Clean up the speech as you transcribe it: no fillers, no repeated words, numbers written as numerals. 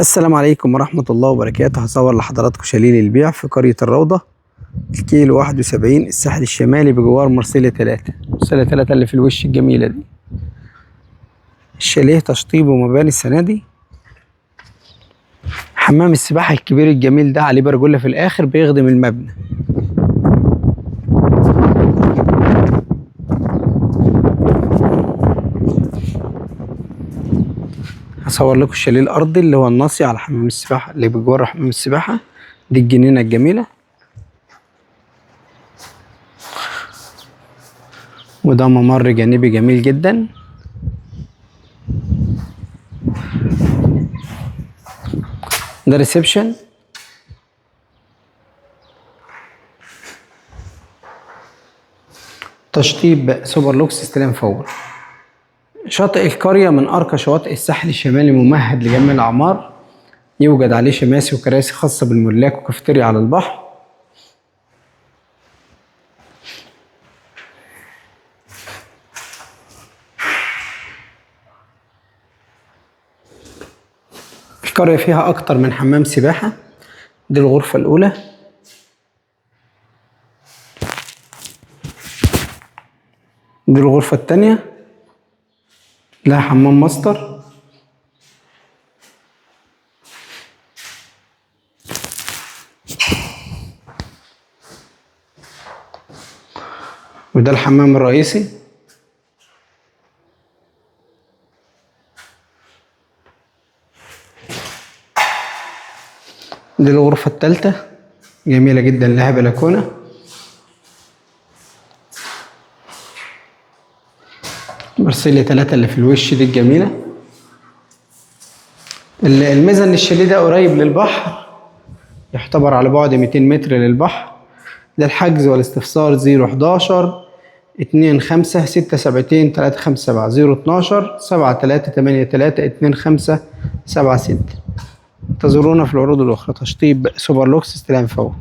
السلام عليكم ورحمة الله وبركاته. هصور لحضراتكم شاليه للبيع في قرية الروضة، الكيلو 71، الساحل الشمالي، بجوار مرسيليا 3. مرسيليا 3 اللي في الوش الجميلة دي. الشاليه تشطيب ومباني السنة دي. حمام السباحة الكبير الجميل ده عليه برجولة في الآخر بيخدم المبنى. هصور لكم الشاليه الأرضي اللي هو الناصي على حمام السباحة اللي بجوار حمام السباحة دي، الجنينة الجميلة. وده ممر جانبي جميل جدا. ده ريسبشن. تشطيب سوبر لوكس استلام فور. شاطئ القرية من أرقى شواطئ الساحل الشمالي، ممهد لجميع الأعمار. يوجد عليه شماسي وكراسي خاصة بالملاك وكافيتيريا على البحر. القرية فيها أكتر من حمام سباحة. دي الغرفة الأولى. دي الغرفة التانية، لها حمام ماستر. وده الحمام الرئيسي. دي الغرفة التالتة، جميلة جدا، لها بلكونة. مرسيليا 3 اللي في الوش دي الجميلة. الميزة ان الشاليه ده قريب للبحر، يعتبر على بعد 200 متر للبحر. ده الحجز والاستفسار 011 25 672 357 012 7383 2576. انتظرونا في العروض الأخرى. تشطيب سوبر لوكس استلام فور.